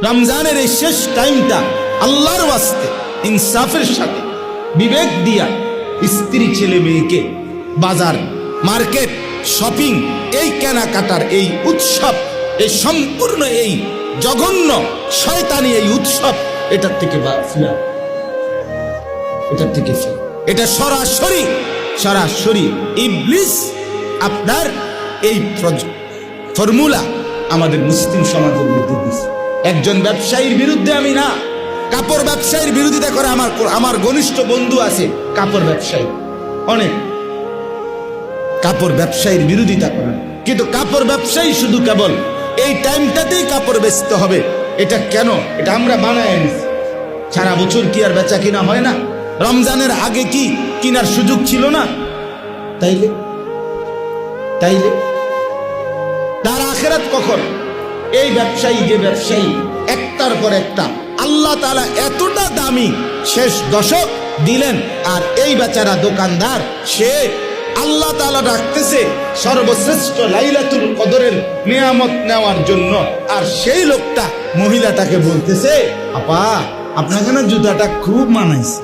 রমজানের এই শেষ টাইমটা আল্লাহর ওয়াস্তে ইনসাফের সাথে বিবেক দিয়া স্ত্রী ছেলে মেয়েকে বাজার মার্কেট শপিং এই কেনাকাটার এই উৎসব এই সম্পূর্ণ এই জঘন্য শয়তানি এই উৎসব এটার থেকে এটার থেকে এটা সরাসরি ইবলিস আপনার এই ফর্মুলা আমাদের মুসলিম সমাজের মধ্যে দিচ্ছে। একজন ব্যবসায়ীর বিরুদ্ধে আমি না, কাপড় ব্যবসায়ীর বিরোধিতা করে আমার ঘনিষ্ঠ বন্ধু আছে কাপড় ব্যবসায়ী, অনেক কাপড় ব্যবসায়ীর বিরোধিতা করে, কিন্তু কাপড় ব্যবসায়ী শুধু কেবল এই টাইমটাতেই কাপড় বেচতে হবে এটা কেন? এটা আমরা বানায় নিছি। সারা বছর কি আর বেচা কিনা হয় না? রমজানের আগে কি কিনার সুযোগ ছিল না? তাইলে তার আখিরাত কখন? এই ব্যবসায়ী যে ব্যবসায়ী একটার পর একটা আল্লাহ তাআলা এতটা দামি শেষ দশক দিলেন, আর এই বেচারা দোকানদার সে আল্লাহ তাআলা রাখতেছে সর্বশ্রেষ্ঠ লাইলাতুল কদরের নিয়ামত নেওয়ার জন্য, আর সেই লোকটা মহিলাটাকে বলতেছে আপা আপনাকে না জুতাটা খুব মানাইছে,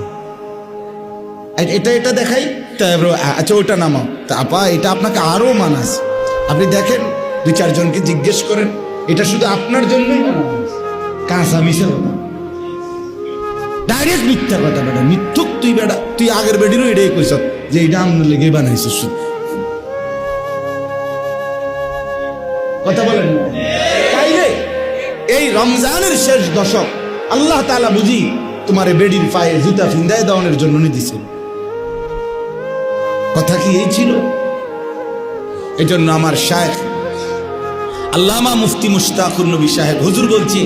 এটা দেখাই, আচ্ছা ওটা নামাও, তা আপা এটা আপনাকে আরো মানাইছে, আপনি দেখেন 2-4 জনকে জিজ্ঞেস করেন এটা শুধু আপনার জন্যই মানাইছে। কাঁচা মিশে কথা, ডাইরেক্ট মিথ্যা কথা, বেটা মিথ্যুক তুই আগের বেডিরও এটাই কইস যে এটা আপনার লেগে বানাইছে, শুধু কথা বলেন। তাইলে এই রমজানের শেষ দশক আল্লাহ তাআলা বুঝি তোমার বেডির পায়ে জুতা ফিন্দায় দেওয়ানোর জন্য দিয়েছেন। কথা কি এই ছিল? এই জন্য আমার শায়েখ আল্লামা মুফতি মুশতাকুর নবী সাহেব হুজুর বলছি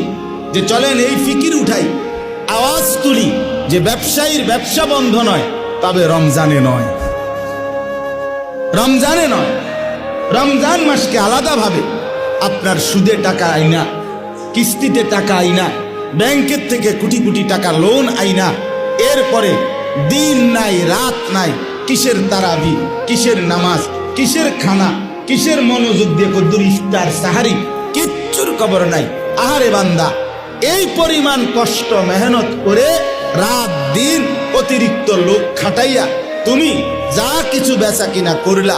যে চলেন এই ফিকির উঠাই, আওয়াজ তুলি যে ব্যবসায়ীর ব্যবসা বন্ধ নয়, তবে রমজানে নয়। রমজান মাসকে আলাদাভাবে আপনার সুদে টাকা আইনা, কিস্তিতে টাকা আইনা, ব্যাংকের থেকে কোটি কোটি টাকা লোন আইনা, এরপরে দিন নাই রাত নাই, কিসের তারাবি, কিসের নামাজ, কিসের খানা, কিসের মনোযোগ দিয়ে কদ্দুর ইফতার সাহারি, কিচ্ছুর খবর নাই। আহারে বান্দা, এই পরিমাণ কষ্ট মেহনত করে রাত দিন অতিরিক্ত লোক খাটাইয়া তুমি যা কিছু বেচা কিনা করলা,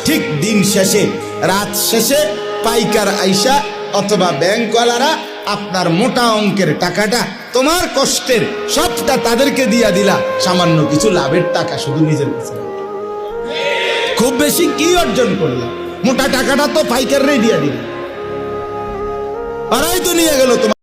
ঠিক দিন শেষে রাত শেষে পাইকার আইসা অথবা ব্যাংকওয়ালারা আপনার মোটা অঙ্কের টাকাটা তোমার কষ্টের সবটা তাদেরকে দিয়া দিলা, সামান্য কিছু লাভের টাকা শুধু নিজের কাছে। খুব বেশি কি অর্জন করলা? মোটা টাকাটা তো পাইকাররাই দিয়া দিল, ওরাই তো নিয়ে গেল তোমার।